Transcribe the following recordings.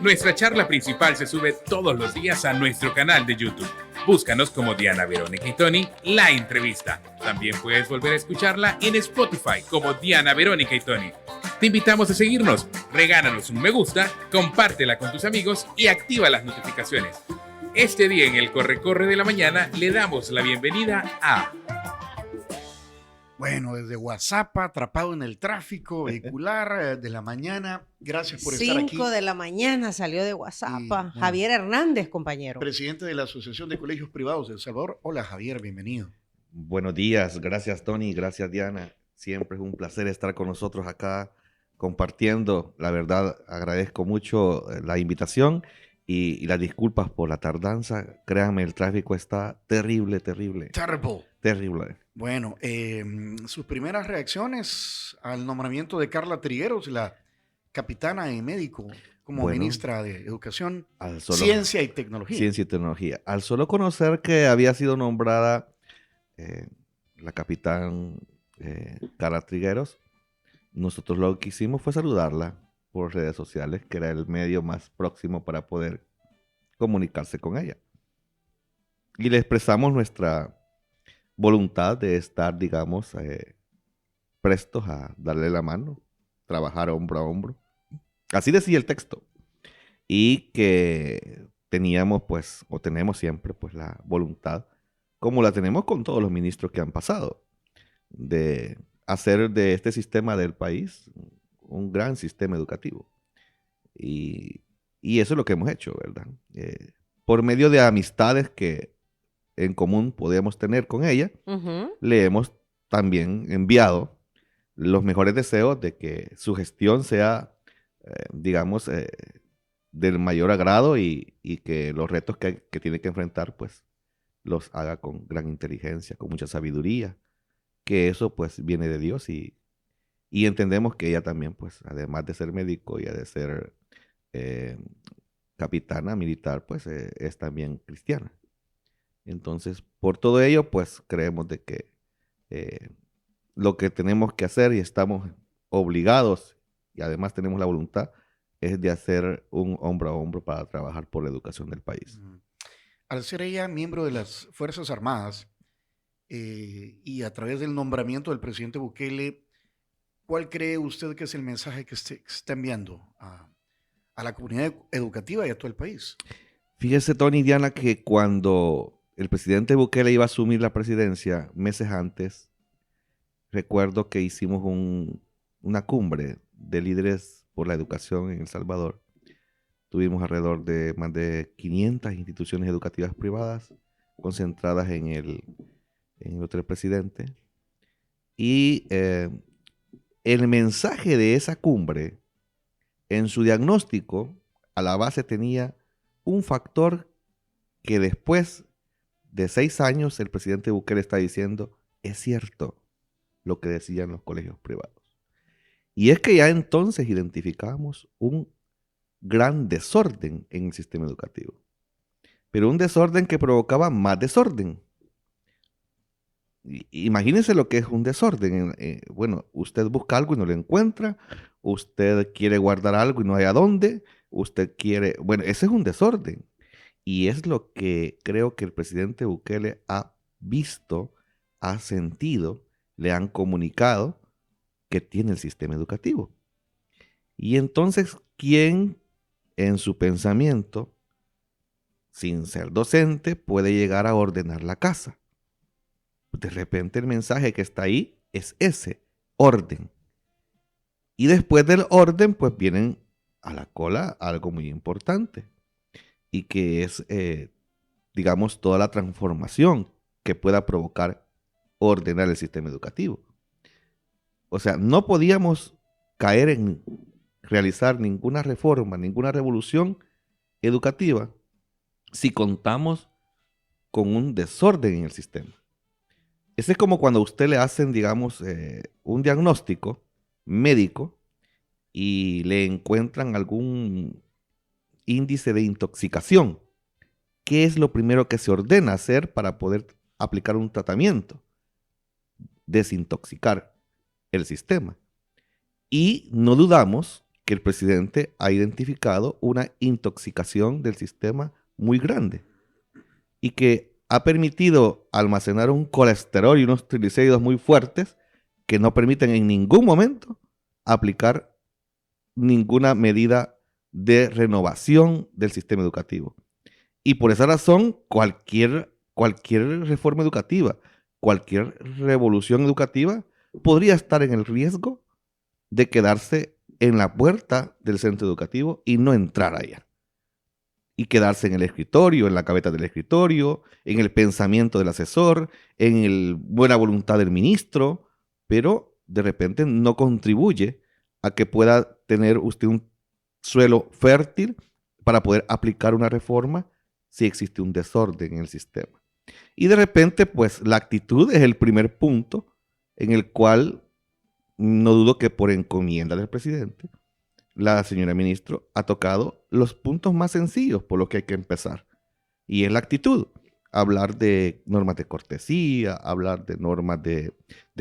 Nuestra charla principal se sube todos los días a nuestro canal de YouTube. Búscanos como Diana Verónica y Tony, la entrevista. También puedes volver a escucharla en Spotify como Diana Verónica y Tony. Te invitamos a seguirnos, regálanos un me gusta, compártela con tus amigos y activa las notificaciones. Este día en el Corre-Corre de la Mañana le damos la bienvenida a... Bueno, desde WhatsApp, atrapado en el tráfico vehicular de la mañana. Gracias por estar aquí. 5 de la mañana salió de WhatsApp. Bueno, Javier Hernández, compañero. Presidente de la Asociación de Colegios Privados de El Salvador. Hola, Javier, bienvenido. Buenos días, gracias Tony, gracias Diana. Siempre es un placer estar con nosotros acá compartiendo. La verdad, agradezco mucho la invitación y las disculpas por la tardanza. Créanme, el tráfico está terrible. Terrible. Bueno, sus primeras reacciones al nombramiento de Carla Trigueros, la capitana de médico, como ministra de Educación, Ciencia y Tecnología. Ciencia y Tecnología. Al solo conocer que había sido nombrada la capitán Carla Trigueros, nosotros lo que hicimos fue saludarla por redes sociales, que era el medio más próximo para poder comunicarse con ella. Y le expresamos nuestra voluntad de estar, digamos, prestos a darle la mano, trabajar hombro a hombro. Así decía el texto. Y que teníamos, pues, o tenemos siempre, pues, la voluntad, como la tenemos con todos los ministros que han pasado, de hacer de este sistema del país un gran sistema educativo. Y eso es lo que hemos hecho, ¿verdad? Por medio de amistades que en común podíamos tener con ella, le hemos también enviado los mejores deseos de que su gestión sea, digamos, del mayor agrado y que los retos que tiene que enfrentar, pues, los haga con gran inteligencia, con mucha sabiduría, que eso, pues, viene de Dios y entendemos que ella también, pues, además de ser médico y de ser capitana militar, pues, es también cristiana. Entonces, por todo ello, pues creemos de que lo que tenemos que hacer y estamos obligados y además tenemos la voluntad es de hacer un hombro a hombro para trabajar por la educación del país. Al ser ella miembro de las Fuerzas Armadas y a través del nombramiento del presidente Bukele, ¿cuál cree usted que es el mensaje que está enviando a la comunidad educativa y a todo el país? Fíjese, Tony y Diana, que cuando el presidente Bukele iba a asumir la presidencia meses antes, recuerdo que hicimos una cumbre de líderes por la educación en El Salvador. Tuvimos alrededor de más de 500 instituciones educativas privadas concentradas en el hotel presidente. Y el mensaje de esa cumbre, en su diagnóstico, a la base tenía un factor que después de 6 años el presidente Bukele está diciendo, es cierto lo que decían los colegios privados. Y es que ya entonces identificamos un gran desorden en el sistema educativo. Pero un desorden que provocaba más desorden. Imagínense lo que es un desorden. Bueno, usted busca algo y no lo encuentra. Usted quiere guardar algo y no hay a dónde. Usted quiere... Bueno, ese es un desorden. Y es lo que creo que el presidente Bukele ha visto, ha sentido, le han comunicado que tiene el sistema educativo. Y entonces, ¿quién en su pensamiento, sin ser docente, puede llegar a ordenar la casa? De repente el mensaje que está ahí es ese, orden. Y después del orden, pues vienen a la cola algo muy importante. Y que es, digamos, toda la transformación que pueda provocar ordenar el sistema educativo. O sea, no podíamos caer en realizar ninguna reforma, ninguna revolución educativa si contamos con un desorden en el sistema. Ese es como cuando a usted le hacen, digamos, un diagnóstico médico y le encuentran algún índice de intoxicación. ¿Qué es lo primero que se ordena hacer para poder aplicar un tratamiento? Desintoxicar el sistema. Y no dudamos que el presidente ha identificado una intoxicación del sistema muy grande y que ha permitido almacenar un colesterol y unos triglicéridos muy fuertes que no permiten en ningún momento aplicar ninguna medida de renovación del sistema educativo. Y por esa razón, cualquier reforma educativa, cualquier revolución educativa podría estar en el riesgo de quedarse en la puerta del centro educativo y no entrar allá. Y quedarse en el escritorio, en la cabeza del escritorio, en el pensamiento del asesor, en la buena voluntad del ministro, pero de repente no contribuye a que pueda tener usted un suelo fértil para poder aplicar una reforma si existe un desorden en el sistema. Y de repente, pues la actitud es el primer punto en el cual no dudo que por encomienda del presidente, la señora ministro ha tocado los puntos más sencillos por los que hay que empezar. Y es la actitud. Hablar de normas de cortesía, hablar de normas de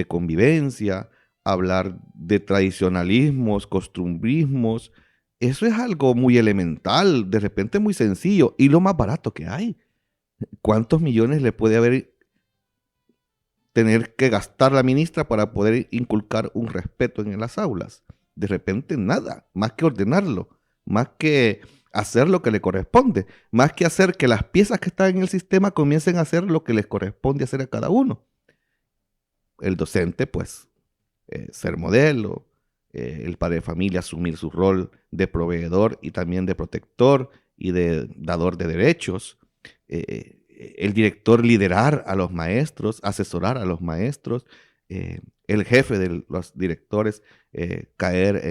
convivencia, hablar de tradicionalismos, costumbrismos. Eso es algo muy elemental, de repente muy sencillo y lo más barato que hay. ¿Cuántos millones le puede tener que gastar la ministra para poder inculcar un respeto en las aulas? De repente nada, más que ordenarlo, más que hacer lo que le corresponde, más que hacer que las piezas que están en el sistema comiencen a hacer lo que les corresponde hacer a cada uno. El docente, pues, ser modelo, el padre de familia asumir su rol de proveedor y también de protector y de dador de derechos, el director liderar a los maestros, asesorar a los maestros, el jefe de los directores caer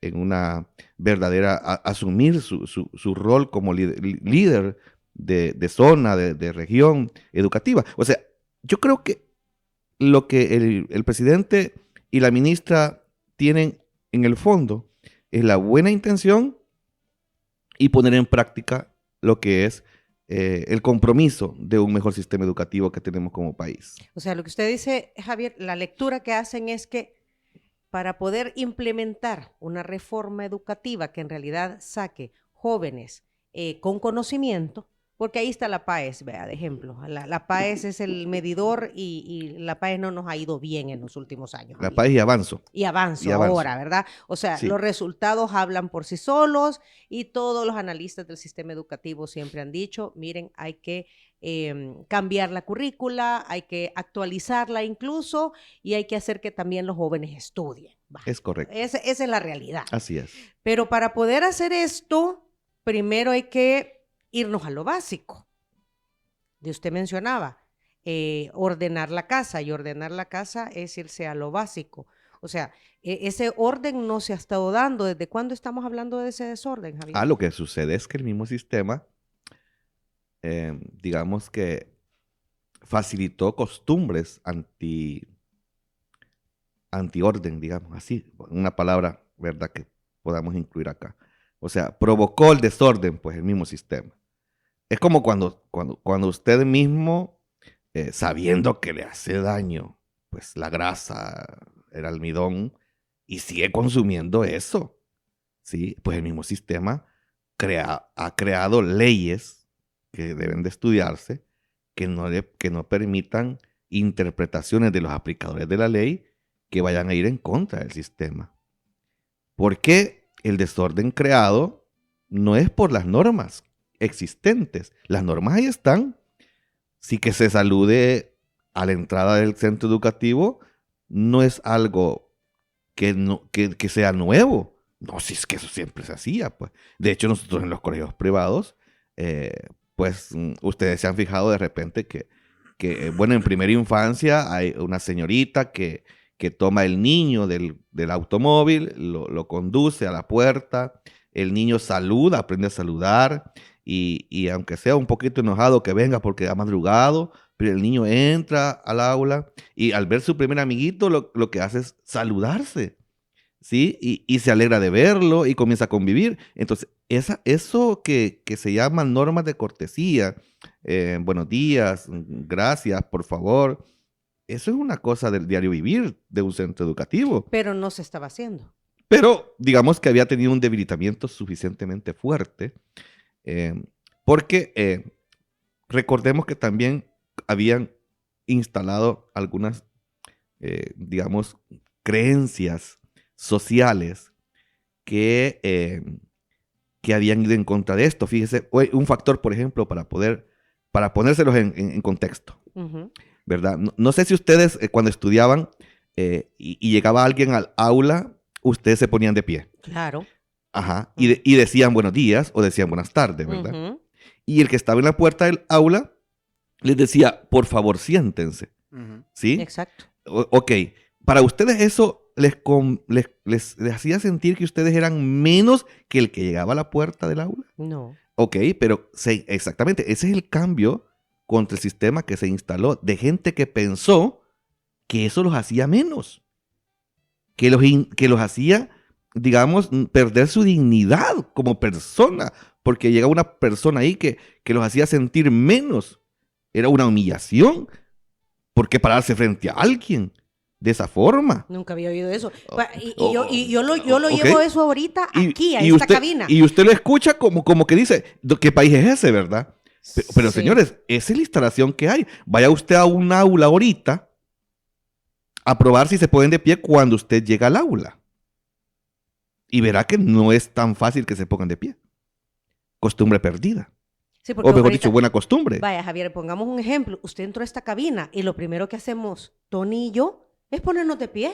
en una verdadera, asumir su rol como líder de zona, de región educativa. O sea, yo creo que lo que el presidente y la ministra tienen en el fondo es la buena intención y poner en práctica lo que es el compromiso de un mejor sistema educativo que tenemos como país. O sea, lo que usted dice, Javier, la lectura que hacen es que para poder implementar una reforma educativa que en realidad saque jóvenes con conocimiento, porque ahí está la PAES, vea, de ejemplo. La PAES es el medidor y la PAES no nos ha ido bien en los últimos años. La PAES y avanzo. Y avanzo ahora, ¿verdad? O sea, sí. Los resultados hablan por sí solos y todos los analistas del sistema educativo siempre han dicho, miren, hay que cambiar la currícula, hay que actualizarla incluso y hay que hacer que también los jóvenes estudien. Va. Es correcto. Esa es la realidad. Así es. Pero para poder hacer esto, primero hay que irnos a lo básico. De usted mencionaba, ordenar la casa, y ordenar la casa es irse a lo básico. O sea, ese orden no se ha estado dando. ¿Desde cuándo estamos hablando de ese desorden, Javier? Lo que sucede es que el mismo sistema, digamos que facilitó costumbres antiorden, digamos así, una palabra, ¿verdad?, que podamos incluir acá. O sea, provocó el desorden, pues, el mismo sistema. Es como cuando usted mismo, sabiendo que le hace daño, pues, la grasa, el almidón, y sigue consumiendo eso, ¿sí? Pues el mismo sistema ha creado leyes que deben de estudiarse, que no permitan interpretaciones de los aplicadores de la ley que vayan a ir en contra del sistema. Porque el desorden creado no es por las normas existentes. Las normas ahí están. Sí, que se salude a la entrada del centro educativo no es algo que sea nuevo. No, si es que eso siempre se hacía, pues. De hecho, nosotros en los colegios privados, pues ustedes se han fijado de repente que bueno, en primera infancia hay una señorita que toma el niño del automóvil, lo conduce a la puerta, el niño saluda, aprende a saludar, y aunque sea un poquito enojado que venga porque ha madrugado, pero el niño entra al aula y al ver su primer amiguito lo que hace es saludarse, ¿sí? Y se alegra de verlo y comienza a convivir. Entonces, eso que se llaman normas de cortesía, buenos días, gracias, por favor, eso es una cosa del diario vivir de un centro educativo. Pero no se estaba haciendo. Pero digamos que había tenido un debilitamiento suficientemente fuerte, porque recordemos que también habían instalado algunas, digamos, creencias sociales que habían ido en contra de esto. Fíjese, un factor, por ejemplo, para ponérselos en contexto, Ujú. ¿verdad? No sé si ustedes cuando estudiaban y llegaba alguien al aula, ustedes se ponían de pie. Claro. Ajá. Y decían buenos días o decían buenas tardes, ¿verdad? Ujú. Y el que estaba en la puerta del aula les decía, por favor, siéntense. Ujú. ¿Sí? Exacto. Ok. Para ustedes eso les hacía sentir que ustedes eran menos que el que llegaba a la puerta del aula. No. Ok, pero exactamente, ese es el cambio contra el sistema que se instaló de gente que pensó que eso los hacía menos, que los hacía, digamos, perder su dignidad como persona, porque llega una persona ahí que los hacía sentir menos. Era una humillación. ¿Por qué pararse frente a alguien de esa forma? Nunca había oído eso. Y Oh, yo lo ok. llevo eso ahorita aquí, a Y esta usted, cabina. y usted lo escucha como que dice, ¿qué país es ese, verdad? Pero Sí. señores, esa es la instalación que hay. Vaya usted a un aula ahorita a probar si se ponen de pie cuando usted llega al aula. Y verá que no es tan fácil que se pongan de pie. Costumbre perdida. Sí, porque O mejor ahorita- dicho, buena costumbre. Vaya, Javier, pongamos un ejemplo. Usted entró a esta cabina y lo primero que hacemos, Tony y yo, es ponernos de pie,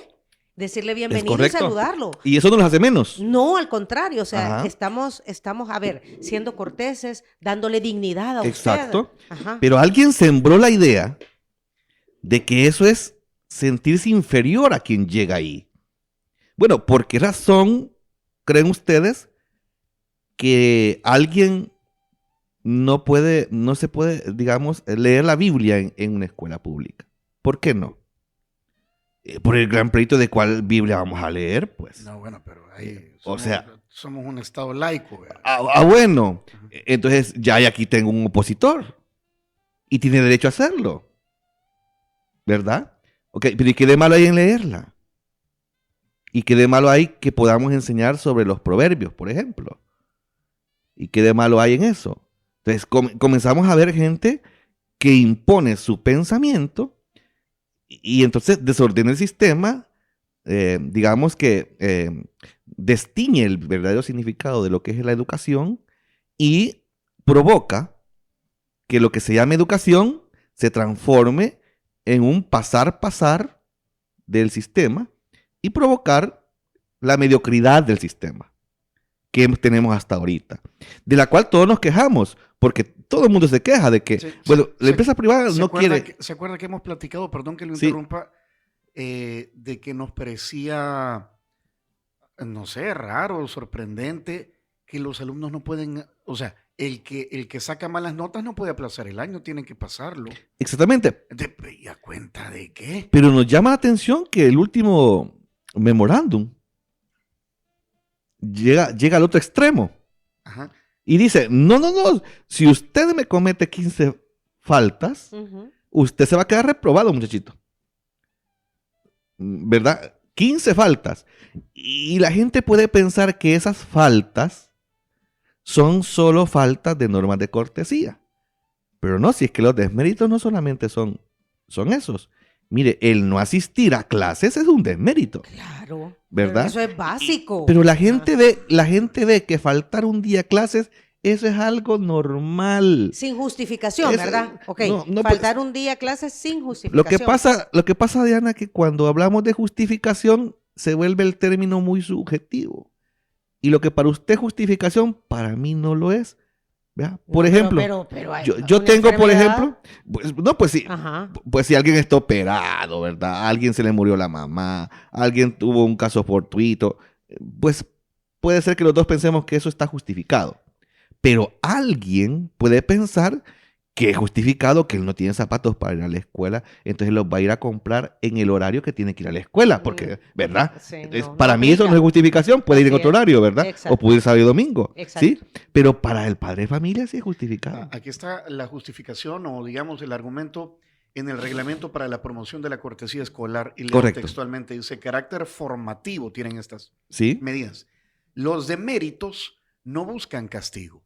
decirle bienvenido y correcto. saludarlo. Y eso no los hace menos. No, al contrario, o sea, Ajá. estamos, a ver, siendo corteses, dándole dignidad a Exacto. usted. Ajá. Pero alguien sembró la idea de que eso es sentirse inferior a quien llega ahí. Bueno, ¿por qué razón creen ustedes que alguien no se puede, digamos, leer la Biblia en una escuela pública? ¿Por qué no? Por el gran pleito de cuál Biblia vamos a leer, pues. No, bueno, pero ahí O sea- somos un estado laico. ¿verdad? Bueno, Ujú. entonces ya aquí tengo un opositor y tiene derecho a hacerlo, ¿verdad? Ok, pero ¿y qué de malo hay en leerla? ¿Y qué de malo hay que podamos enseñar sobre los proverbios, por ejemplo? ¿Y qué de malo hay en eso? Entonces comenzamos a ver gente que impone su pensamiento y entonces desordena el sistema, digamos que destiñe el verdadero significado de lo que es la educación y provoca que lo que se llama educación se transforme en un pasar del sistema y provocar la mediocridad del sistema que tenemos hasta ahorita, de la cual todos nos quejamos, porque todo el mundo se queja de que, bueno, la empresa privada no quiere... ¿Se acuerda que hemos platicado, perdón que lo Sí. interrumpa, de que nos parecía, no sé, raro, sorprendente, que los alumnos no pueden, o sea, el que saca malas notas no puede aplazar el año, tienen que pasarlo. Exactamente, ¿Y a cuenta de qué? pero nos llama la atención que el último memorándum llega al otro extremo Ajá. y dice, no, si usted me comete 15 faltas, Ujú. usted se va a quedar reprobado, muchachito. ¿Verdad? 15 faltas. Y la gente puede pensar que esas faltas son solo faltas de normas de cortesía. Pero no, si es que los desméritos no solamente son esos. Mire, el no asistir a clases es un desmérito. Claro. ¿Verdad? Pero eso es básico. Pero la gente ve que faltar un día a clases, eso es algo normal. Sin justificación, Es- ¿verdad? Ok. no, Faltar un día a clases sin Lo justificación. que pasa, Diana, que cuando hablamos de justificación se vuelve el término muy subjetivo. Y lo que para usted es justificación, para mí no lo es. ¿Vea? Por No, ejemplo, pero hay yo una tengo, por enfermedad. ejemplo, pues sí, Ajá. pues si alguien está operado, ¿verdad? A alguien se le murió la mamá, alguien tuvo un caso fortuito, pues puede ser que los dos pensemos que eso está justificado. Pero alguien puede pensar que es justificado que él no tiene zapatos para ir a la escuela, entonces los va a ir a comprar en el horario que tiene que ir a la escuela, porque, ¿verdad? Sí, Para no mí eso no es aplica. justificación, puede ir en Así otro es. horario, ¿verdad? Exacto. O puede ir sábado y domingo, Exacto. ¿sí? Pero para el padre de familia sí es justificado. Aquí está la justificación o digamos el argumento en el reglamento para la promoción de la cortesía escolar, y leo Correcto. textualmente, dice, carácter formativo tienen estas ¿Sí? medidas. Los deméritos no buscan castigo,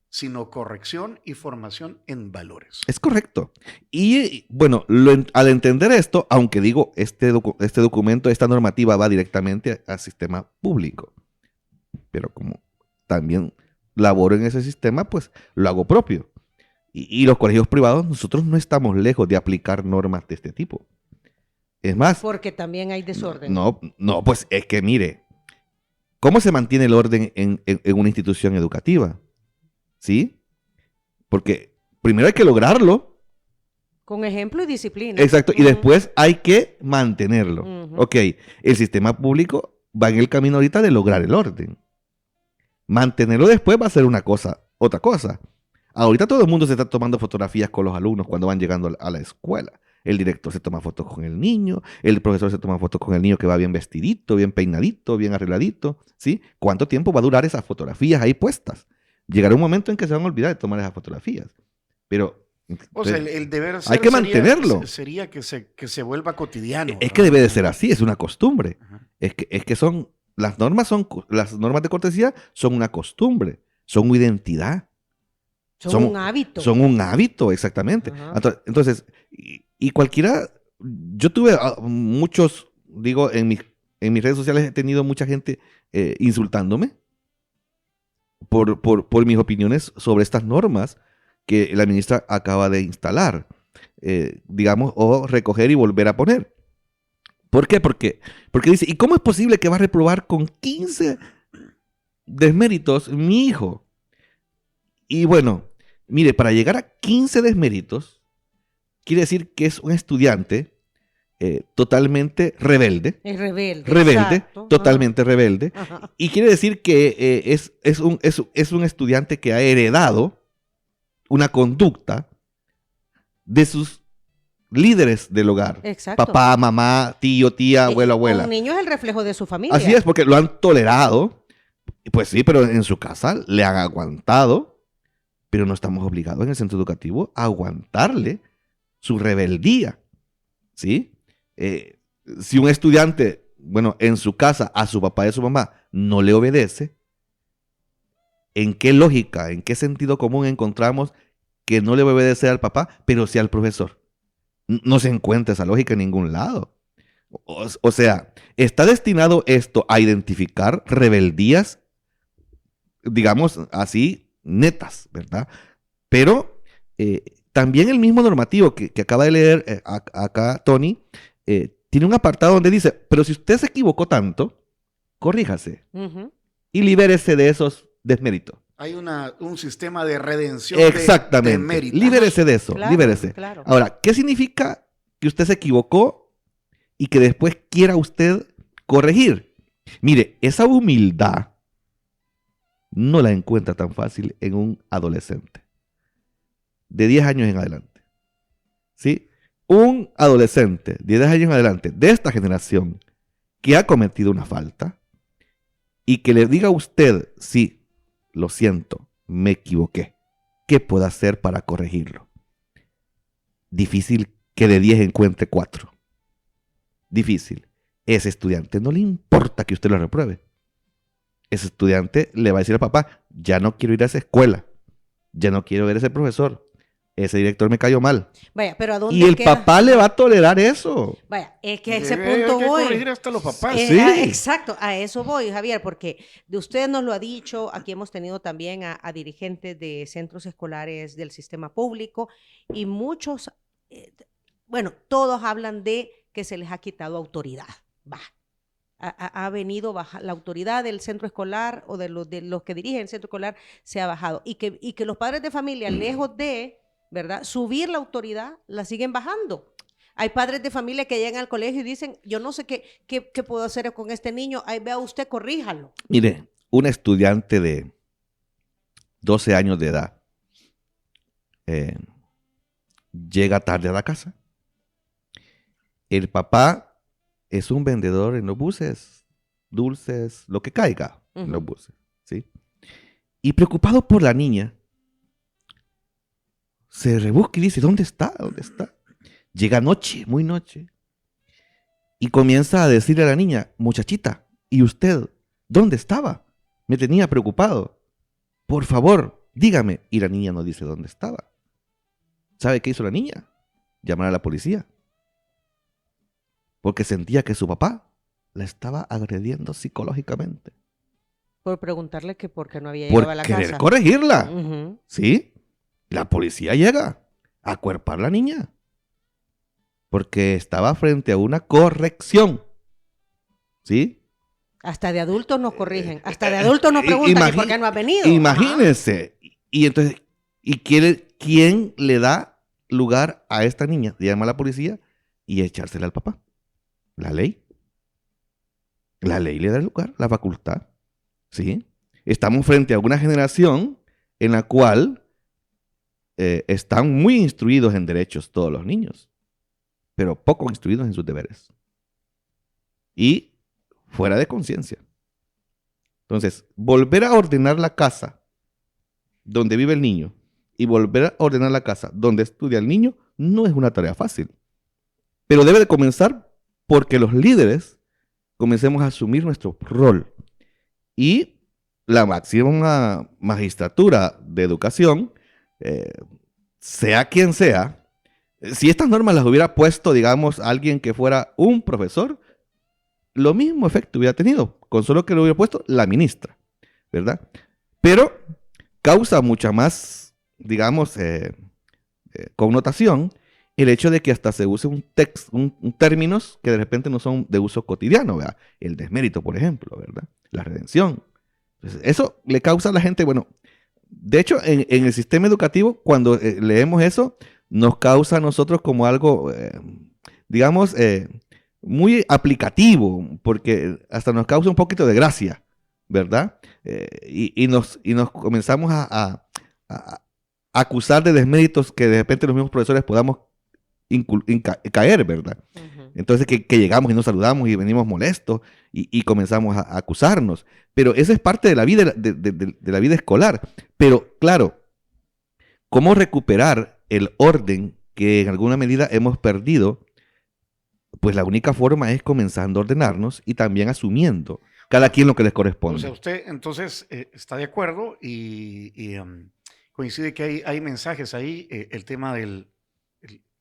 sino corrección y formación en valores. Es correcto. Y bueno, al entender esto, aunque digo, este documento, esta normativa va directamente al sistema público, pero como también laboro en ese sistema, pues lo hago propio. Y los colegios privados, nosotros no estamos lejos de aplicar normas de este tipo. Es más, Porque también hay desorden. no, pues es que mire, ¿cómo se mantiene el orden en una institución educativa? ¿Sí? Porque primero hay que lograrlo. Con ejemplo y disciplina. Exacto. Y Ujú. después hay que mantenerlo. Ujú. Ok, el sistema público va en el camino ahorita de lograr el orden. Mantenerlo después va a ser otra cosa. Ahorita todo el mundo se está tomando fotografías con los alumnos cuando van llegando a la escuela. El director se toma fotos con el niño, el profesor se toma fotos con el niño que va bien vestidito, bien peinadito, bien arregladito, ¿sí? ¿Cuánto tiempo va a durar esas fotografías ahí puestas? Llegará un momento en que se van a olvidar de tomar esas fotografías. Pero O sea, el deber ser hay que sería- mantenerlo. Sería que se vuelva cotidiano. Es que ¿verdad? debe de ser así, es una costumbre. Ajá. Es que las normas de cortesía son una costumbre, son una identidad. Son un hábito. Son un hábito, exactamente. Ajá. Entonces, y cualquiera, yo tuve muchos, digo, en mis redes sociales he tenido mucha gente insultándome por mis opiniones sobre estas normas que la ministra acaba de instalar, digamos, o recoger y volver a poner. ¿Por qué? Porque dice, ¿y cómo es posible que va a reprobar con 15 desméritos mi hijo? Y bueno, mire, para llegar a 15 desméritos, quiere decir que es un estudiante totalmente rebelde. Es rebelde. Rebelde, exacto. totalmente rebelde. Ajá. Y quiere decir que es un estudiante que ha heredado una conducta de sus líderes del hogar. Exacto. Papá, mamá, tío, tía, abuelo, abuela. Un niño es el reflejo de su familia. Así es, porque lo han tolerado. Pues sí, pero en su casa le han aguantado, pero no estamos obligados en el centro educativo a aguantarle su rebeldía. ¿Sí? Si un estudiante, bueno, en su casa a su papá y a su mamá no le obedece, ¿en qué lógica, en qué sentido común encontramos que no le va a obedecer al papá, pero sí al profesor? No se encuentra esa lógica en ningún lado. O sea, está destinado esto a identificar rebeldías, digamos así, netas, ¿verdad? Pero también el mismo normativo que acaba de leer acá Tony, tiene un apartado donde dice, pero si usted se equivocó tanto, corríjase Ujú. y libérese de esos desméritos. Hay un sistema de redención Exactamente. de méritos. Libérese de eso, Claro, libérese. claro. Ahora, ¿qué significa que usted se equivocó y que después quiera usted corregir? Mire, esa humildad no la encuentra tan fácil en un adolescente de 10 años en adelante. ¿Sí? Un adolescente de 10 años en adelante de esta generación que ha cometido una falta y que le diga a usted, sí, lo siento, me equivoqué. ¿Qué puedo hacer para corregirlo? Difícil que de 10 encuentre 4. Difícil. Ese estudiante no le importa que usted lo repruebe. Ese estudiante le va a decir al papá, ya no quiero ir a esa escuela, ya no quiero ver a ese profesor, ese director me cayó mal. Vaya, pero ¿a dónde Y el queda? papá le va a tolerar eso. Vaya, es que a ese Hay punto que voy. corregir hasta los papás. Sí. Exacto, a eso voy, Javier, porque de usted nos lo ha dicho, aquí hemos tenido también a dirigentes de centros escolares del sistema público y muchos, bueno, todos hablan de que se les ha quitado autoridad. Va. Ha venido la autoridad del centro escolar o de los que dirigen el centro escolar se ha bajado y que los padres de familia, lejos de, ¿verdad?, subir la autoridad, la siguen bajando. Hay padres de familia que llegan al colegio y dicen, yo no sé qué puedo hacer con este niño, ahí vea usted, corríjalo. Mire, un estudiante de 12 años de edad llega tarde a la casa. El papá es un vendedor en los buses, dulces, lo que caiga en los buses, ¿sí? Y preocupado por la niña, se rebusca y dice, ¿dónde está? ¿Dónde está? Llega noche, muy noche, y comienza a decirle a la niña, muchachita, ¿y usted dónde estaba? Me tenía preocupado. Por favor, dígame. Y la niña no dice dónde estaba. ¿Sabe qué hizo la niña? Llamar a la policía. Porque sentía que su papá la estaba agrediendo psicológicamente. Por preguntarle que por qué no había Por llegado a la querer casa. corregirla. Ujú. ¿Sí? La policía llega a acuerpar a la niña. Porque estaba frente a una corrección. ¿Sí? Hasta de adultos nos corrigen. Hasta de adultos nos preguntan ¿y por qué no has venido? Imagínense. Y entonces, ¿quién le da lugar a esta niña? Llama a la policía y echársela al papá. La ley. La ley le da lugar, la facultad. ¿Sí? Estamos frente a una generación en la cual están muy instruidos en derechos todos los niños, pero poco instruidos en sus deberes. Y fuera de conciencia. Entonces, volver a ordenar la casa donde vive el niño y volver a ordenar la casa donde estudia el niño no es una tarea fácil. Pero debe de comenzar porque los líderes comencemos a asumir nuestro rol. Y la máxima magistratura de educación, sea quien sea, si estas normas las hubiera puesto, digamos, alguien que fuera un profesor, lo mismo efecto hubiera tenido, con solo que lo hubiera puesto la ministra, ¿verdad? Pero causa mucha más, digamos, connotación el hecho de que hasta se use un términos que de repente no son de uso cotidiano, ¿verdad? El desmérito, por ejemplo, ¿verdad? La redención. Entonces, eso le causa a la gente, bueno, de hecho, en el sistema educativo, cuando leemos eso, nos causa a nosotros como algo, digamos, muy aplicativo, porque hasta nos causa un poquito de gracia, ¿verdad? Y nos comenzamos a acusar de desméritos que de repente los mismos profesores podamos caer, ¿verdad? Ujú. Entonces que llegamos y nos saludamos y venimos molestos y comenzamos a acusarnos. Pero eso es parte de la vida, de la vida escolar. Pero claro, ¿cómo recuperar el orden que en alguna medida hemos perdido? Pues la única forma es comenzando a ordenarnos y también asumiendo cada quien lo que les O corresponde. sea, usted entonces está de acuerdo y coincide que hay mensajes ahí, el tema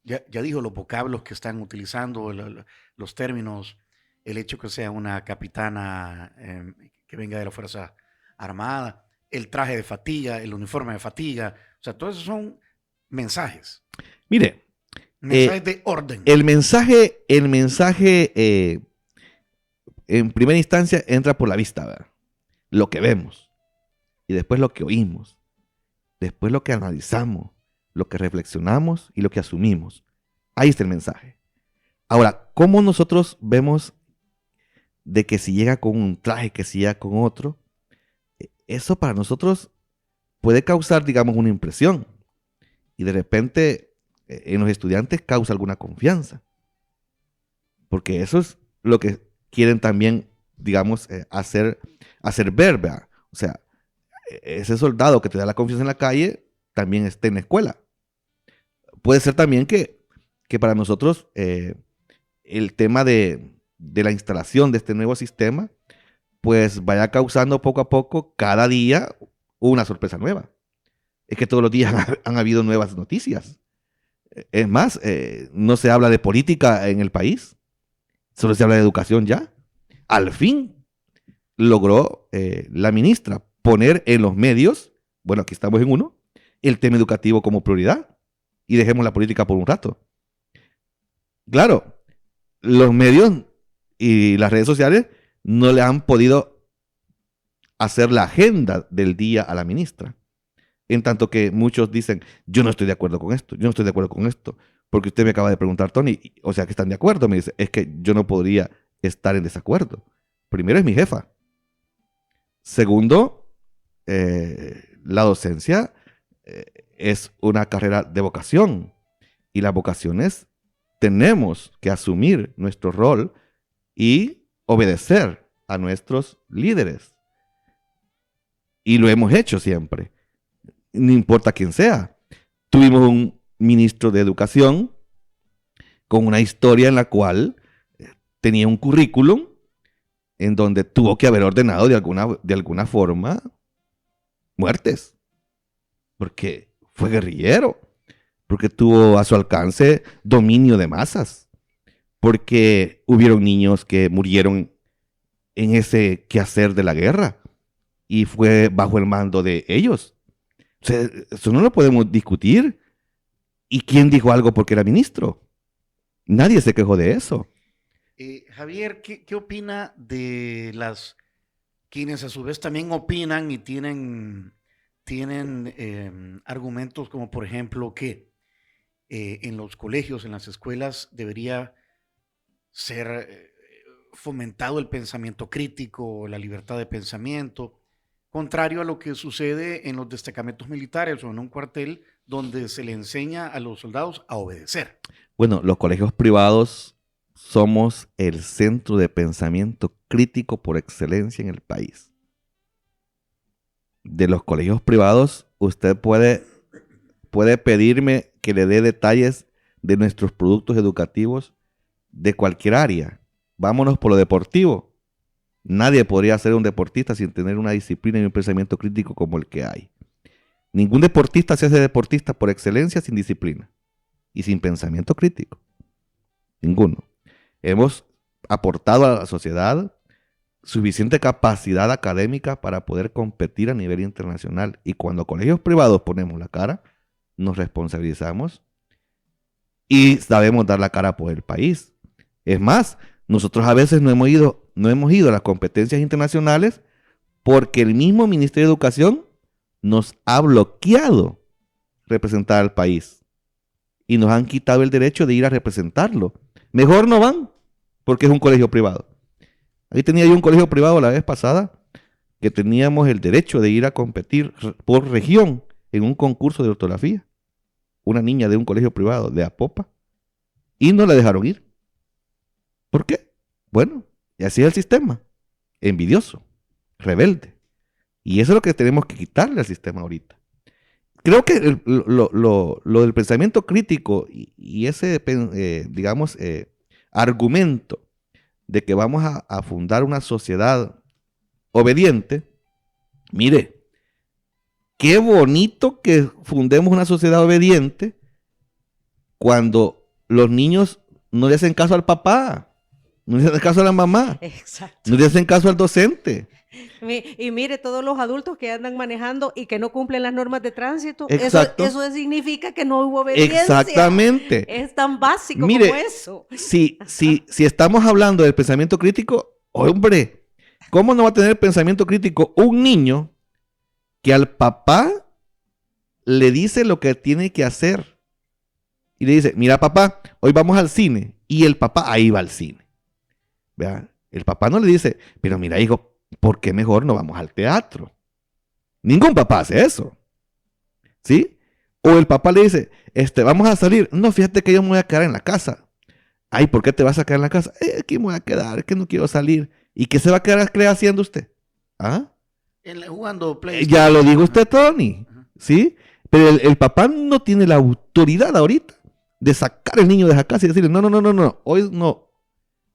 ya dijo los vocablos que están utilizando, los términos, el hecho que sea una capitana que venga de la Fuerza Armada, el traje de fatiga, el uniforme de fatiga, o sea, todos esos son mensajes, Mire, mensajes de orden. el mensaje en primera instancia entra por la vista, ¿verdad? Lo que vemos y después lo que oímos, después lo que analizamos, lo que reflexionamos y lo que asumimos. Ahí está el mensaje. Ahora, ¿cómo nosotros vemos de que si llega con un traje, que si llega con otro? Eso para nosotros puede causar, digamos, una impresión. Y de repente en los estudiantes causa alguna confianza. Porque eso es lo que quieren también, digamos, hacer ver, ¿verdad? O sea, ese soldado que te da la confianza en la calle también esté en la escuela. Puede ser también que para nosotros el tema de la instalación de este nuevo sistema pues vaya causando poco a poco cada día una sorpresa nueva. Es que todos los días han habido nuevas noticias. Es más, no se habla de política en el país, solo se habla de educación ya. Al fin logró la ministra poner en los medios, bueno, aquí estamos en uno, el tema educativo como prioridad y dejemos la política por un rato. Claro, los medios y las redes sociales no le han podido hacer la agenda del día a la ministra. En tanto que muchos dicen, yo no estoy de acuerdo con esto, yo no estoy de acuerdo con esto, porque usted me acaba de preguntar, Tony, o sea que están de acuerdo. Me dice, es que yo no podría estar en desacuerdo. Primero es mi jefa. Segundo, la docencia es una carrera de vocación y las vocaciones tenemos que asumir nuestro rol y obedecer a nuestros líderes. Y lo hemos hecho siempre. No importa quién sea. Tuvimos un ministro de educación con una historia en la cual tenía un currículum en donde tuvo que haber ordenado de alguna forma muertes, porque fue guerrillero, porque tuvo a su alcance dominio de masas, porque hubieron niños que murieron en ese quehacer de la guerra y fue bajo el mando de ellos. O sea, eso no lo podemos discutir. ¿Y quién dijo algo porque era ministro? Nadie se quejó de eso. Javier, ¿qué opina de quienes a su vez también opinan y tienen argumentos como por ejemplo que en los colegios, en las escuelas debería ser fomentado el pensamiento crítico, la libertad de pensamiento, contrario a lo que sucede en los destacamentos militares o en un cuartel donde se le enseña a los soldados a obedecer? Bueno, los colegios privados somos el centro de pensamiento crítico por excelencia en el país. De los colegios privados, usted puede pedirme que le dé detalles de nuestros productos educativos de cualquier área. Vámonos por lo deportivo. Nadie podría ser un deportista sin tener una disciplina y un pensamiento crítico como el que hay. Ningún deportista se hace deportista por excelencia sin disciplina y sin pensamiento crítico. Ninguno. Hemos aportado a la sociedad suficiente capacidad académica para poder competir a nivel internacional. Y cuando colegios privados ponemos la cara, nos responsabilizamos y sabemos dar la cara por el país. Es más, nosotros a veces no hemos ido a las competencias internacionales porque el mismo Ministerio de Educación nos ha bloqueado representar al país y nos han quitado el derecho de ir a representarlo. Mejor no van porque es un colegio privado. Ahí tenía yo un colegio privado la vez pasada que teníamos el derecho de ir a competir por región en un concurso de ortografía. Una niña de un colegio privado de Apopa y no la dejaron ir. ¿Por qué? Bueno, y así es el sistema. Envidioso, rebelde. Y eso es lo que tenemos que quitarle al sistema ahorita. Creo que lo del pensamiento crítico y ese, argumento de que vamos a fundar una sociedad obediente, mire, qué bonito que fundemos una sociedad obediente cuando los niños no le hacen caso al papá, no le hacen caso a la mamá, Exacto. no le hacen caso al docente. Y mire, todos los adultos que andan manejando y que no cumplen las normas de tránsito, Exacto. eso significa que no hubo obediencia. Exactamente. Es tan básico Mire, como eso. Si estamos hablando del pensamiento crítico, hombre, ¿cómo no va a tener pensamiento crítico un niño que al papá le dice lo que tiene que hacer? Y le dice, mira papá, hoy vamos al cine. Y el papá ahí va al cine. ¿Vea? El papá no le dice, pero mira hijo, ¿por qué mejor no vamos al teatro? Ningún papá hace eso. ¿Sí? O el papá le dice, vamos a salir. No, fíjate que yo me voy a quedar en la casa. Ay, ¿por qué te vas a quedar en la casa? Aquí me voy a quedar, es que no quiero salir. ¿Y qué se va a quedar haciendo usted? ¿Ah? Jugando PlayStation. Ya lo dijo usted, Tony. ¿Sí? Pero el papá no tiene la autoridad ahorita de sacar al niño de esa casa y decirle, no, hoy no.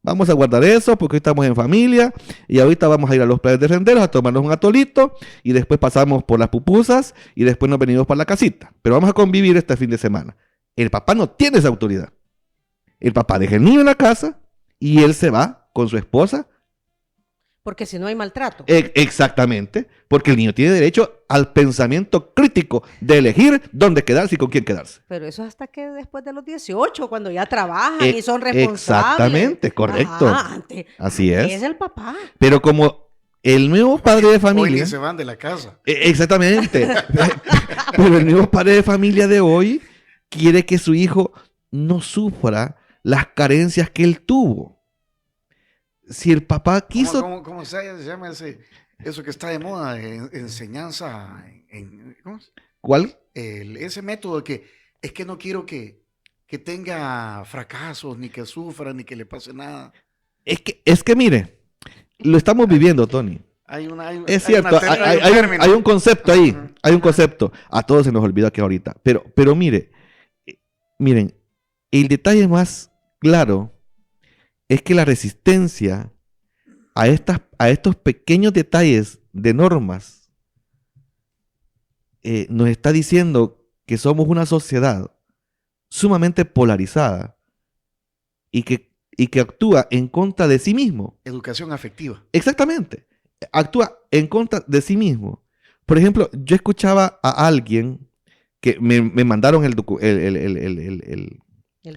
Vamos a guardar eso porque hoy estamos en familia y ahorita vamos a ir a los playas de Renderos a tomarnos un atolito y después pasamos por las pupusas y después nos venimos para la casita. Pero vamos a convivir este fin de semana. El papá no tiene esa autoridad. El papá deja el niño en la casa y él se va con su esposa. Porque si no hay maltrato. Exactamente, porque el niño tiene derecho al pensamiento crítico de elegir dónde quedarse y con quién quedarse. Pero eso es hasta que después de los 18, cuando ya trabajan y son responsables. Exactamente, correcto. Así es. Es el papá. Pero como el nuevo padre de familia... Hoy ni se van de la casa. Exactamente. Pero el nuevo padre de familia de hoy quiere que su hijo no sufra las carencias que él tuvo. Si el papá quiso... ¿Cómo se llama eso que está de moda? Enseñanza ¿cómo? ¿Cuál? Ese método que es que no quiero que tenga fracasos, ni que sufra, ni que le pase nada. Es que mire, lo estamos viviendo, Tony. Es cierto, hay un concepto ahí, hay un concepto. A todos se nos olvida que ahorita. Pero miren, el detalle más claro es que la resistencia a estos pequeños detalles de normas nos está diciendo que somos una sociedad sumamente polarizada y que actúa en contra de sí mismo. Educación afectiva. Exactamente. Actúa en contra de sí mismo. Por ejemplo, yo escuchaba a alguien que me mandaron el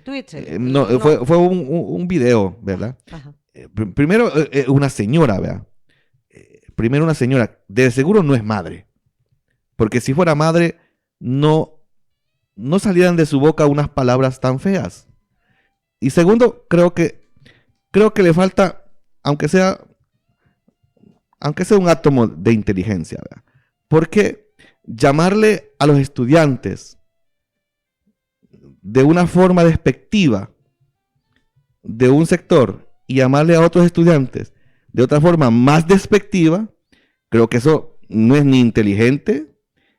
Twitter. no, fue un video, ¿verdad? Ajá. Primero, una señora, ¿verdad? Primero, una señora. De seguro no es madre. Porque si fuera madre, no salieran de su boca unas palabras tan feas. Y segundo, creo que le falta, aunque sea un átomo de inteligencia, ¿verdad? Porque llamarle a los estudiantes de una forma despectiva de un sector y llamarle a otros estudiantes de otra forma más despectiva, creo que eso no es ni inteligente,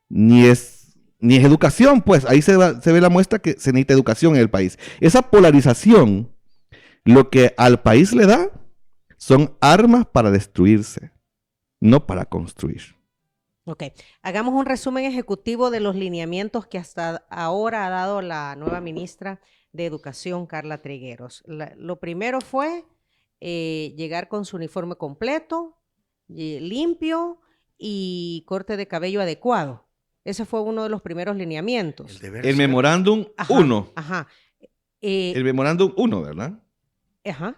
ni es educación, pues ahí se ve la muestra que se necesita educación en el país. Esa polarización, lo que al país le da son armas para destruirse, no para construir. Ok, hagamos un resumen ejecutivo de los lineamientos que hasta ahora ha dado la nueva ministra de Educación, Carla Trigueros. Lo primero fue llegar con su uniforme completo, limpio y corte de cabello adecuado. Ese fue uno de los primeros lineamientos. El memorándum 1. Ajá. El memorándum 1, ¿verdad? Ajá.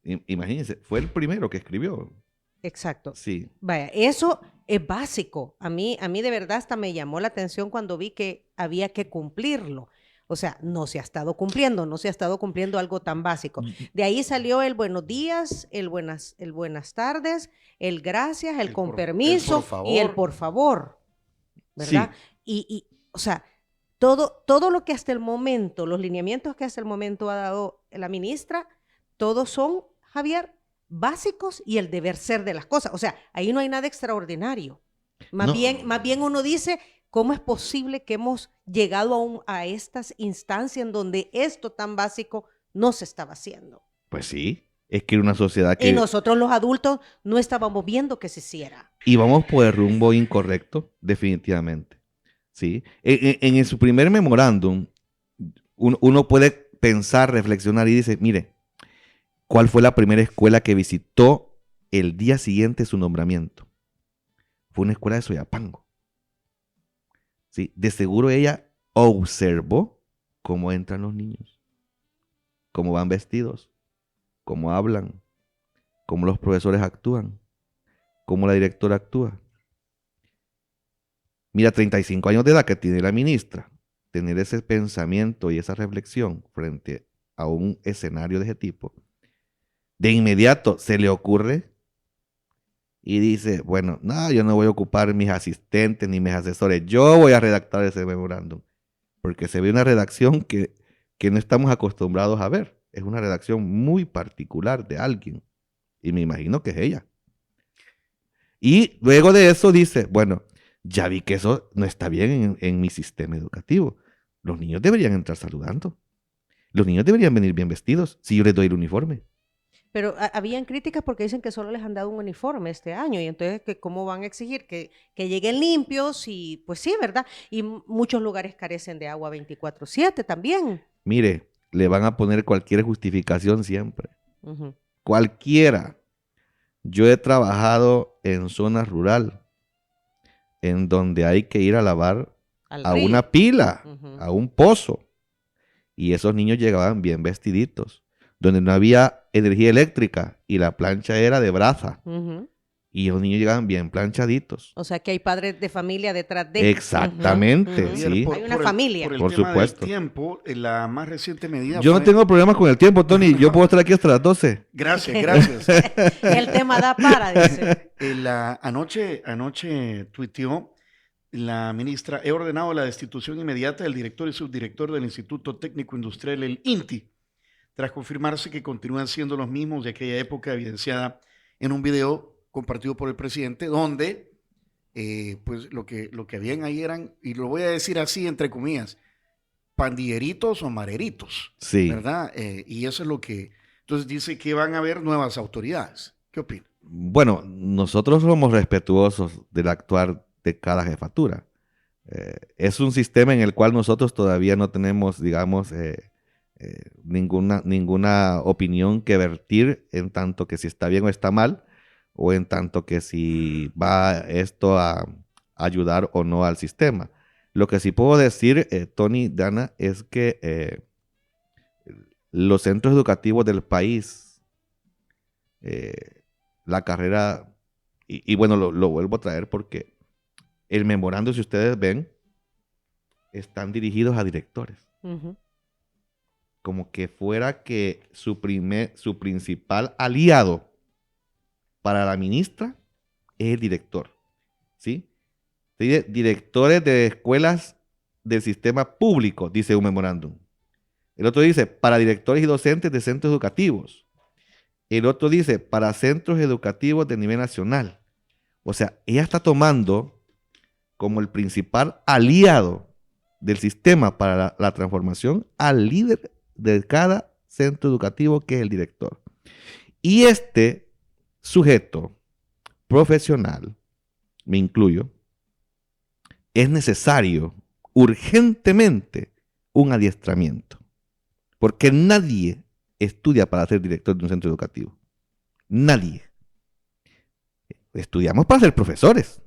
Imagínense, fue el primero que escribió. Exacto. Sí. Vaya, eso es básico. A mí de verdad hasta me llamó la atención cuando vi que había que cumplirlo. O sea, no se ha estado cumpliendo algo tan básico. De ahí salió el buenos días, el buenas tardes, el gracias, el con permiso y el por favor, ¿verdad? Sí. O sea, todo lo que hasta el momento, los lineamientos que hasta el momento ha dado la ministra, todos son, Javier, básicos y el deber ser de las cosas. O sea, ahí no hay nada extraordinario. Más bien uno dice, ¿cómo es posible que hemos llegado a estas instancias en donde esto tan básico no se estaba haciendo? Pues sí, es que era una sociedad que... Y nosotros los adultos no estábamos viendo que se hiciera. Y vamos por el rumbo incorrecto, definitivamente. ¿Sí? En su primer memorándum, uno puede pensar, reflexionar y dice, mire, ¿cuál fue la primera escuela que visitó el día siguiente de su nombramiento? Fue una escuela de Soyapango. ¿Sí? De seguro ella observó cómo entran los niños, cómo van vestidos, cómo hablan, cómo los profesores actúan, cómo la directora actúa. Mira, 35 años de edad que tiene la ministra, tener ese pensamiento y esa reflexión frente a un escenario de ese tipo, de inmediato se le ocurre y dice, bueno, no, yo no voy a ocupar mis asistentes ni mis asesores, yo voy a redactar ese memorándum, porque se ve una redacción que no estamos acostumbrados a ver. Es una redacción muy particular de alguien, y me imagino que es ella. Y luego de eso dice, bueno, ya vi que eso no está bien en mi sistema educativo. Los niños deberían entrar saludando. Los niños deberían venir bien vestidos si yo les doy el uniforme. Pero habían críticas porque dicen que solo les han dado un uniforme este año y entonces que cómo van a exigir que lleguen limpios y pues sí, ¿verdad? Y muchos lugares carecen de agua 24/7 también. Mire, le van a poner cualquier justificación siempre. Uh-huh. Cualquiera. Yo he trabajado en zona rural en donde hay que ir a lavar a una pila, uh-huh, a un pozo. Y esos niños llegaban bien vestiditos, donde no había energía eléctrica y la plancha era de brasa. Uh-huh. Y los niños llegaban bien planchaditos. O sea que hay padres de familia detrás de... Exactamente, uh-huh, sí. Hay una familia. Por supuesto. Del tiempo, la más reciente medida Yo no tengo problemas con el tiempo, Tony. Yo puedo estar aquí hasta las 12. Gracias. El tema da para, dice. Anoche tuiteó la ministra, he ordenado la destitución inmediata del director y subdirector del Instituto Técnico Industrial, el INTI, tras confirmarse que continúan siendo los mismos de aquella época, evidenciada en un video compartido por el presidente, donde pues lo que habían ahí eran, y lo voy a decir así entre comillas, pandilleritos o mareritos, Sí. ¿verdad? Y eso es lo que... Entonces dice que van a haber nuevas autoridades. ¿Qué opina? Bueno, nosotros somos respetuosos del actuar de cada jefatura. Es un sistema en el cual nosotros todavía no tenemos, digamos, ninguna opinión que vertir en tanto que si está bien o está mal, o en tanto que si va esto a ayudar o no al sistema. Lo que sí puedo decir, Tony, Dana, es que los centros educativos del país, la carrera, y bueno, lo vuelvo a traer porque el memorando, si ustedes ven, están dirigidos a directores. Ujú. Como que fuera que su principal aliado para la ministra es el director, ¿sí? Dice, directores de escuelas del sistema público, dice un memorándum. El otro dice, para directores y docentes de centros educativos. El otro dice, para centros educativos de nivel nacional. O sea, ella está tomando como el principal aliado del sistema para la transformación al líder de cada centro educativo, que es el director. Y este sujeto profesional, me incluyo, es necesario urgentemente un adiestramiento, porque nadie estudia para ser director de un centro educativo. Nadie. Estudiamos para ser profesores,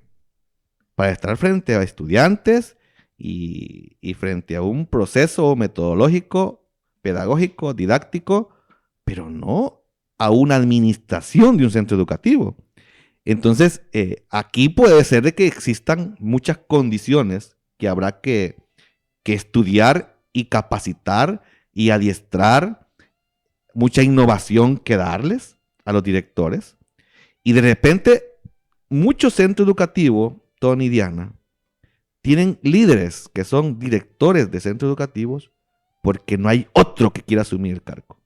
para estar frente a estudiantes y frente a un proceso metodológico, pedagógico, didáctico, pero no a una administración de un centro educativo. Entonces, aquí puede ser de que existan muchas condiciones que habrá que estudiar y capacitar y adiestrar, mucha innovación que darles a los directores. Y de repente, muchos centros educativos, Tony y Diana, tienen líderes que son directores de centros educativos porque no hay otro que quiera asumir el cargo.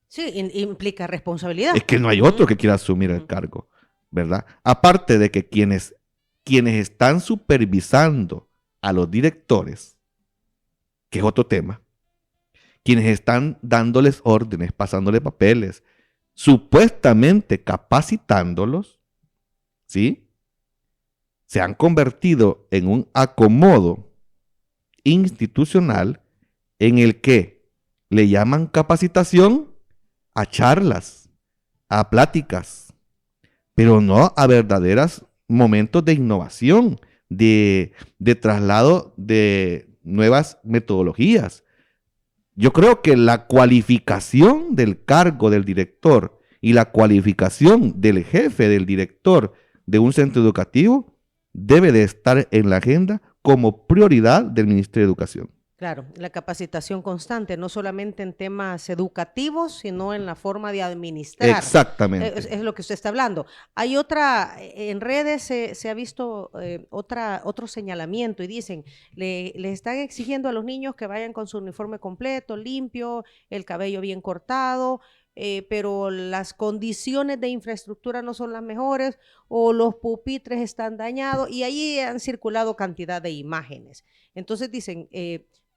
Sí, implica responsabilidad. Es que no hay otro que quiera asumir el cargo, ¿verdad? Aparte de que quienes están supervisando a los directores, que es otro tema, quienes están dándoles órdenes, pasándoles papeles, supuestamente capacitándolos, ¿sí? Se han convertido en un acomodo institucional en el que le llaman capacitación a charlas, a pláticas, pero no a verdaderos momentos de innovación, de traslado de nuevas metodologías. Yo creo que la cualificación del cargo del director y la cualificación del jefe del director de un centro educativo debe de estar en la agenda como prioridad del Ministerio de Educación. Claro, la capacitación constante, no solamente en temas educativos, sino en la forma de administrar. Exactamente. Es lo que usted está hablando. Hay otra, en redes se ha visto otro señalamiento y dicen, le están exigiendo a los niños que vayan con su uniforme completo, limpio, el cabello bien cortado, pero las condiciones de infraestructura no son las mejores o los pupitres están dañados y ahí han circulado cantidad de imágenes. Entonces dicen,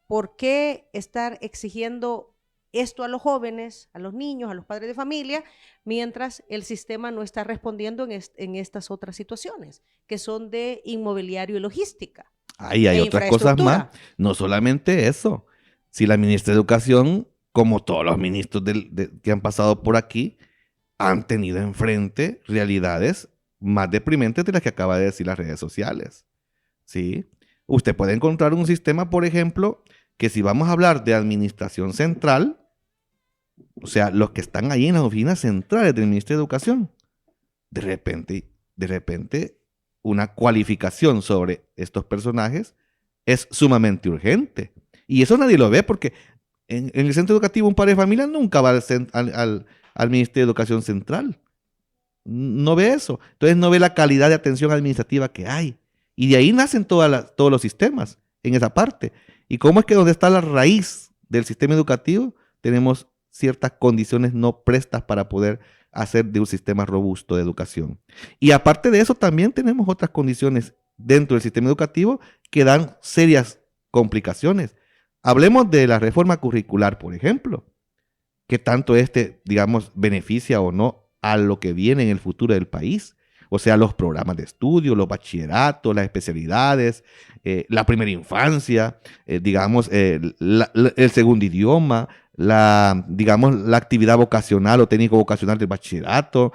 ¿por qué estar exigiendo esto a los jóvenes, a los niños, a los padres de familia, mientras el sistema no está respondiendo en estas otras situaciones, que son de inmobiliario y logística? Ahí hay otras cosas más. No solamente eso. Si la ministra de Educación, como todos los ministros que han pasado por aquí, han tenido enfrente realidades más deprimentes de las que acaba de decir las redes sociales. ¿Sí? Usted puede encontrar un sistema, por ejemplo, que si vamos a hablar de administración central, o sea, los que están ahí en las oficinas centrales del Ministerio de Educación, de repente, una cualificación sobre estos personajes es sumamente urgente. Y eso nadie lo ve porque en el centro educativo un padre de familia nunca va al Ministerio de Educación Central. No ve eso. Entonces no ve la calidad de atención administrativa que hay. Y de ahí nacen todos los sistemas, en esa parte. ¿Y cómo es que donde está la raíz del sistema educativo tenemos ciertas condiciones no prestas para poder hacer de un sistema robusto de educación? Y aparte de eso, también tenemos otras condiciones dentro del sistema educativo que dan serias complicaciones. Hablemos de la reforma curricular, por ejemplo. ¿Qué tanto digamos, beneficia o no a lo que viene en el futuro del país? O sea, los programas de estudio, los bachilleratos, las especialidades, la primera infancia, digamos, el segundo idioma, digamos, la actividad vocacional o técnico vocacional del bachillerato,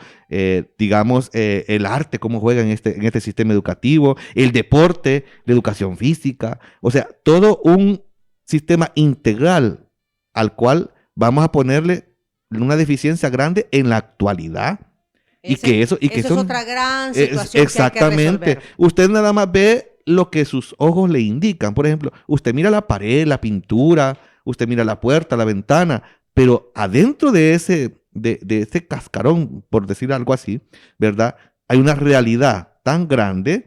digamos, el arte, cómo juega en este sistema educativo, el deporte, la educación física, o sea, todo un sistema integral al cual vamos a ponerle una deficiencia grande en la actualidad. Esa es otra gran situación exactamente. que hay que resolver. Usted nada más ve lo que sus ojos le indican. Por ejemplo, usted mira la pared, la pintura, usted mira la puerta, la ventana, pero adentro de ese cascarón, por decir algo así, ¿verdad? Hay una realidad tan grande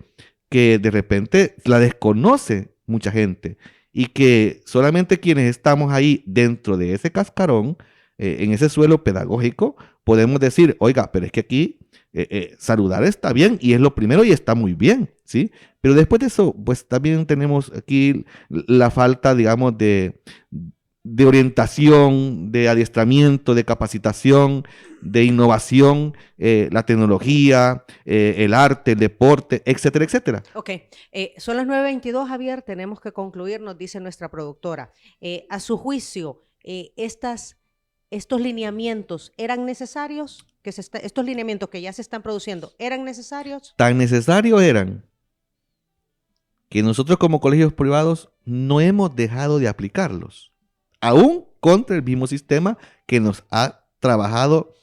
que de repente la desconoce mucha gente y que solamente quienes estamos ahí dentro de ese cascarón, en ese suelo pedagógico, podemos decir, oiga, pero es que aquí saludar está bien y es lo primero y está muy bien, ¿sí? Pero después de eso, pues también tenemos aquí la falta, digamos, de orientación, de adiestramiento, de capacitación, de innovación, la tecnología, el arte, el deporte, etcétera, etcétera. Ok, son las 9:22, Javier, tenemos que concluir, nos dice nuestra productora. A su juicio, estos lineamientos eran necesarios, estos lineamientos que ya se están produciendo, ¿eran necesarios? Tan necesarios eran que nosotros como colegios privados no hemos dejado de aplicarlos, aún contra el mismo sistema que nos ha trabajado,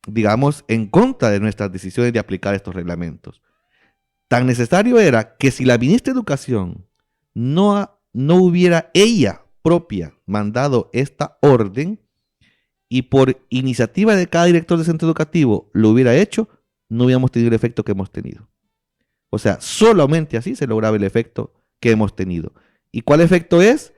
digamos, en contra de nuestras decisiones de aplicar estos reglamentos. Tan necesario era que si la ministra de Educación no hubiera ella propia mandado esta orden y por iniciativa de cada director de centro educativo lo hubiera hecho, no hubiéramos tenido el efecto que hemos tenido. O sea, solamente así se lograba el efecto que hemos tenido. ¿Y cuál efecto es?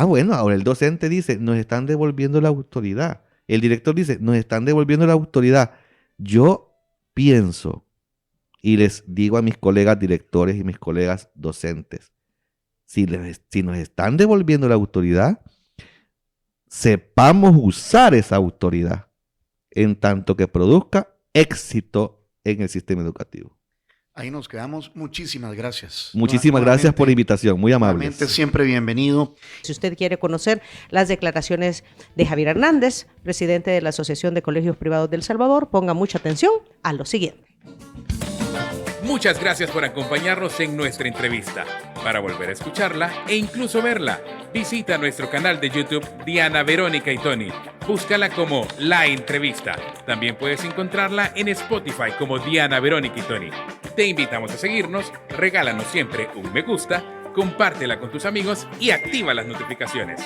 Bueno, ahora el docente dice, nos están devolviendo la autoridad. El director dice, nos están devolviendo la autoridad. Yo pienso y les digo a mis colegas directores y mis colegas docentes, si nos están devolviendo la autoridad, sepamos usar esa autoridad en tanto que produzca éxito en el sistema educativo. Ahí nos quedamos. Muchísimas gracias. Muchísimas gracias por la invitación, muy amables. Nuevamente, siempre bienvenido. Si usted quiere conocer las declaraciones de Javier Hernández, presidente de la Asociación de Colegios Privados del Salvador, ponga mucha atención a lo siguiente. Muchas gracias por acompañarnos en nuestra entrevista. Para volver a escucharla e incluso verla, visita nuestro canal de YouTube Diana Verónica y Tony. Búscala como La Entrevista. También puedes encontrarla en Spotify como Diana Verónica y Tony. Te invitamos a seguirnos, regálanos siempre un me gusta, compártela con tus amigos y activa las notificaciones.